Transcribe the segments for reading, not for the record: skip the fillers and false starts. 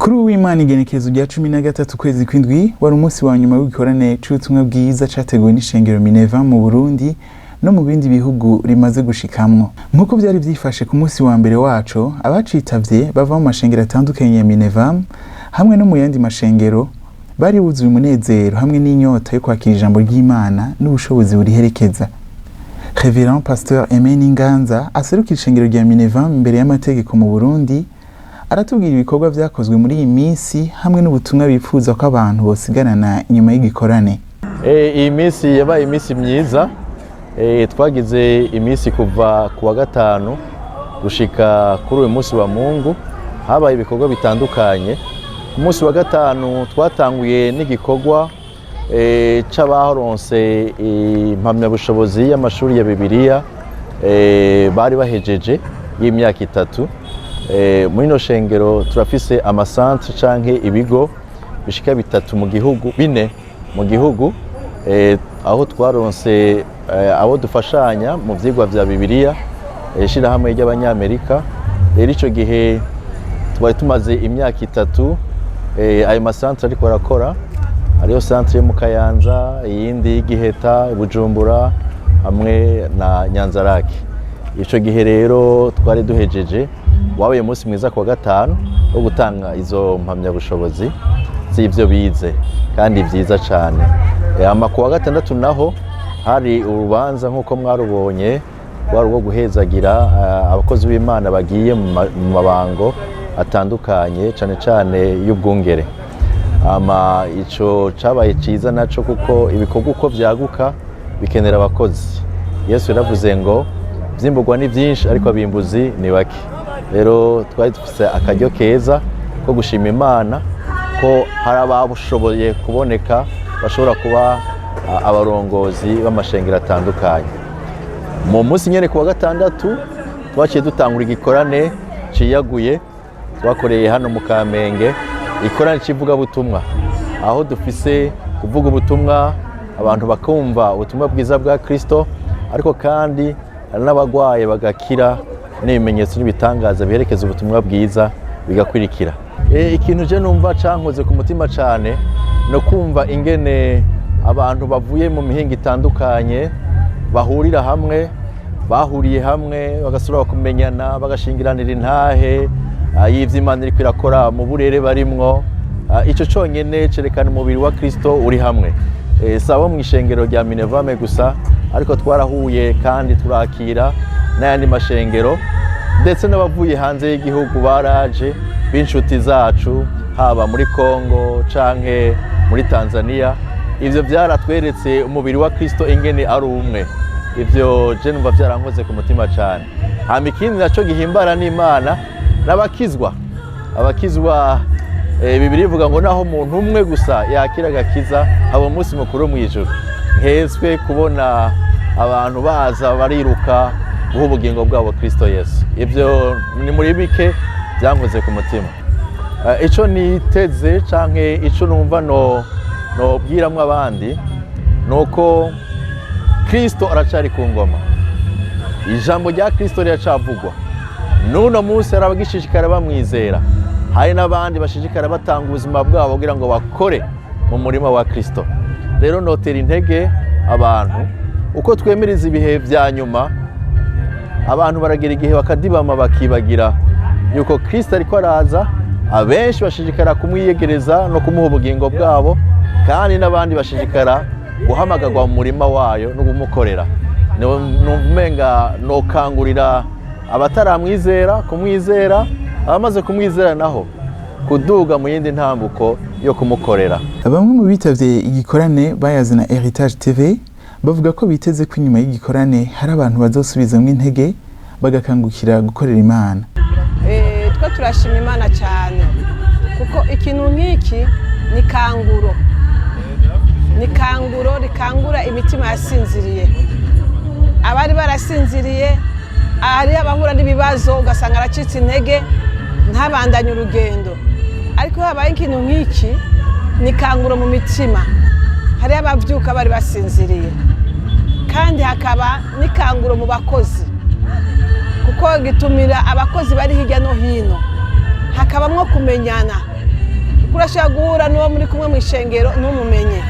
Kuri uw'Imana igenekerezo rya 13 kwezi kw'indwi wari umunsi wa nyuma w'igikorane c'ubutumwa bwiza categuwe n'ishengero Minerva mu Burundi no mu bindi bihugu rimaze gushikamwo. Nkuko byari byifashe ku munsi wa mbere waco, abacitavye bava mu mashengero atandukanye ya Minerva hamwe no mu yandi mashengero bari buzuye umunezero hamwe n'inyota yo kwakira ijambo ry'Imana n'ubushobozi buriherekeza. Reverend Pasteur Aimé Ninganza aserukira ishengero rya Minerva imbere y'amategeko mu Burundi aratubwira ibikorwa vyakozwe muri iyi minsi hamwe n'ubutumwa bifuza ko abantu bosigarana inyuma y'igikorane. Iyi minsi yabaye iminsi myiza, twagize iminsi kuva ku wa gatanu gushika kuri uyu munsi wa Mungu, habaye ibikorwa bitandukanye. Ku munsi wa gatanu twatanguye n'igikorwa c'abaronse impamyabushobozi y'amashuri ya Bibiliya bari bahejeje y'imyaka 3. Muri no shengero turafise amasantre canke ibigo bishika 3 mu gihugu, 4 mu gihugu, aho twaronse abo dufashanya mu vyigwa vya Bibiliya, ishirahamwe ry'Abanyamerika. Rero ico gihe twari tumaze imyaka 3 ayo masantre ariko arakora. Hariyo santre yo mu Kayanza, iyindi Giheta, Bujumbura hamwe na Nyanzarake. Ico gihe rero twari duhejeje, wabaye umunsi mwiza ku wa gatanu wo gutanga izo mpamyabushobozi z'ivyo bize kandi vyiza cane. Ku wa gatandatu naho hari urubanza nk'uko mwarubonye, rwari rwo guhezagira abakozi b'Imana bagiye mu mabango atandukanye cane cane y'ubwungere. Ico cabaye ciza naco kuko ibikorwa uko vyaguka bikenera abakozi. Yesu yaravuze ngo vyimburwa ni vyinshi ariko abimbuzi ni bake. Rero twari dufise akaryo keza ko gushima Imana ko hari ababushoboye kuboneka bashobora kuba abarongozi b'amashengero atandukanye. Mu munsi nyene ku wa gatandatu twaciye dutangura igikorane ciyaguye, twakoreye hano mu Kamenge, igikorane civuga butumwa, aho dufise kuvuga ubutumwa abantu bakumva ubutumwa bwiza bwa Kristo, ariko kandi n'abagwaye bagakira n'ibimenyetso n'ibitangaza biherekeza ubutumwa bwiza bigakurikira. Ikintu je numva cankoze ku mutima cane no kumva ingene abantu bavuye mu mihingo itandukanye bahurira hamwe, bahuriye hamwe bagasubira kumenyana, bagashingiranira intahe y'ivyo Imana iriko irakora mu burere barimwo. Ico conyene cerekana umubiri wa Kristo uri hamwe. Sabo mu ishengero rya Minerva gusa, ariko twarahuye kandi turakira n'ayandi mashengero, ndetse n'abavuye hanze y'igihugu baraje b'inshuti zacu, haba muri Kongo canke muri Tanzania. Ivyo vyaratweretse umubiri wa Kristo ingene ari umwe. Ivyo je numva vyarankoze ku mutima cane. Hama ikindi naco gihimbara n'Imana n'abakizwa. Abakizwa Bibiliya ivuga ngo naho umuntu umwe gusa yakira agakiza haba umunsi mukuru mw'ijuru. Hezwe kubona abantu baza bariruka guha ubugingo bwabo Kristo Yesu. Ivyo ni muri bike byankoze ku mutima. Ico niteze canke ico numva no bwiramwe abandi nuko Kristo aracari ku ngoma. Ijambo rya Kristo riracavugwa. Nuno munsi arabagishishikara bamwizera. Hari n'abandi bashishikara batanga ubuzima bwabo kugira ngo bakore mu murima wa Kristo. Rero notera intege abantu uko twemeriza ibihe vya nyuma, abantu baragira igihe bakadibama bakibagira yuko Kristo ariko araza. Abenshi bashishikara kumwiyegereza no kumuha ubugingo bwabo, kandi n'abandi bashishikara guhamagarwa mu murima wayo no kumukorera. Numenga nokangurira abataramwizera kumwizera, abamaze kumwizera naho kuduga mu yindi ntambuko yo kumukorera. Bamwe mu bitavye igikorane bayazana Heritage TV bavuga ko biteze ko inyuma y'igikorane hari abantu bazosubizamwo intege bagakangukira gukorera Imana. Twa turashima Imana cyane kuko ikintu nk'iki ni kanguro rikangura imitima yasinziriye. Abari barasinziriye, ari abahura n'ibibazo ugasanga aracitse intege ntabandanye urugendo. Ariko habaye ikintu nk'iki ni kanguro mu mitima. Hari abavyuka bari basinziriye, kandi hakaba ni kanguro mu bakozi, kuko gitumira abakozi bari hirya no hino hakabamwo kumenyana, kuko urashobora guhura n'uwo muri kumwe mu ishengero ntumumenye,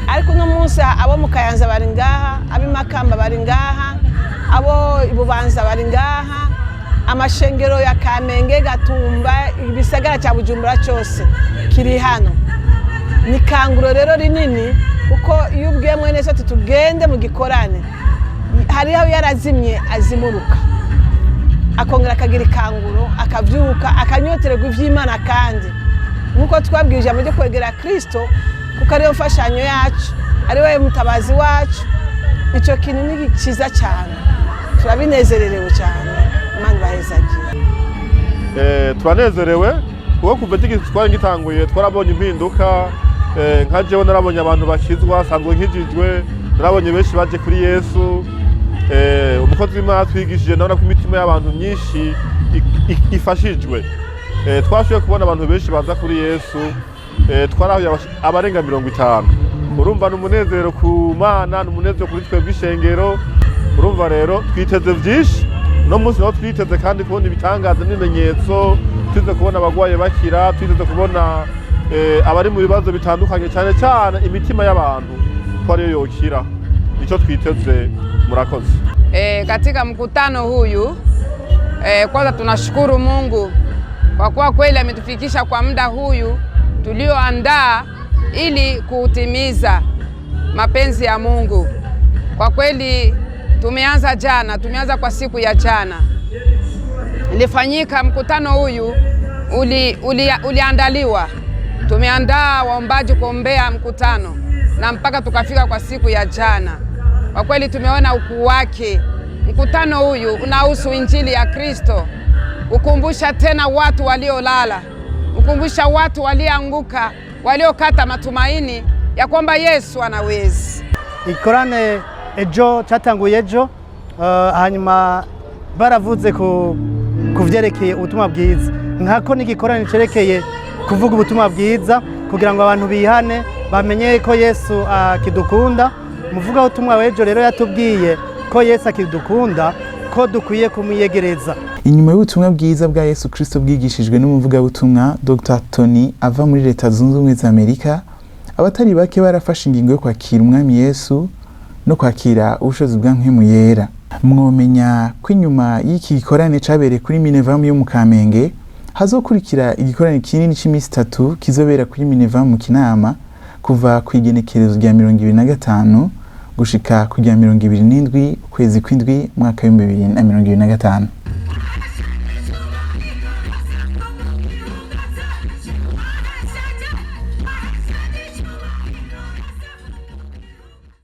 ariko uno munsi abo mu Kayanza bari ngaha, ab'i Makamba bari ngaha, abo i Bubanza bari ngaha, amashengero ya Kamenge, Gatumba, igisagara cya Bujumbura cyose kiri hano. Ni kanguro rero rinini, kuko iyo ubwiye mwene se tugende mu gikorane, hariho yarazimye azimuruka, akongera akagira ikanguro, akavyuka, akanyotererwa ivy'Imana, kandi nkuko twabwije amujye kwegera Kristo, kuko ariyo mfashanyo yacu, ari we mutabazi wacu. Icyo kintu ni cyiza cyane, turabinezererewe cyane. Imana ibahezagiye. Turanezerewe kuko kuva twari gitanguye twarabonye impinduka. Nka jewe narabonye abantu bakizwa, sanzwe nkijijwe, narabonye benshi baje kuri Yesu. Umukozi w'Imana twigishije, nabona ko imitima y'abantu myinshi ifashijwe. Twashoboye kubona abantu benshi baza kuri Yesu, twarahuye abarenga 50. Urumva n'umunezero ku Mana, n'umunezero kuri twebwe ishengero. Urumva rero twiteze byinshi no munsi, naho twiteze kandi kubona ibitangaza n'ibimenyetso, twiteze kubona abagwaye bakira, twiteze kubona abari mu bibazo bitandukanye, cyane cyane imitima y'abantu ko ariyo yokira. Nicyo twiteze. Murakoze. Katika mkutano huyu kwanza tunashukuru Mungu kwa kuwa kweli ametufikisha kwa muda huyu tulioandaa ili kuutimiza mapenzi ya Mungu. Kwa kweli tumeanza kwa siku ya jana. Ilifanyika mkutano huyu uliandaliwa. Tumeandaa waombaji kuombea mkutano na mpaka tukafika kwa siku ya jana. Kwa kweli tumeona ukuu wake. Mkutano huyu unahusu injili ya Kristo, ukumbusha tena watu waliolala, ukumbusha watu walioanguka, waliokata matumaini ya kwamba Yesu anaweza. Ikorane ejo cyatanguye ejo, hanyuma baravuze kuvyerekeye ubutumwa bwiza. Nkako n'igikorane cerekeye kuvuga ubutumwa bwiza kugira ngo abantu bihane, bamenye ko Yesu akidukunda. Muvuga ubutumwa wejo rero yatubwiye ko Yesu akidukunda, ko dukwiye kumuyegereza. Inyuma y'ubutumwa bwiza bwa Yesu Kristo bwigishijwe n'umuvuga butumwa Dr. Tony ava muri Leta Zunze Ubumwe za Amerika, abatari bake barafashe ingingo yo kwakira umwami Yesu no kwakira ubushobozi bwa Mpwemu Yera. Mwomenya ko inyuma y'iki gikorane cabereye kuri Minevam yo mu Kamenge, hazokurikira igikorane kinini cy'iminsi 3 kizobera kuri Minevam mu Kinama kuva ku igenekerezo rya 2025 gushika ku rya 27 ukwezi kw'indwi mwaka wa 2025.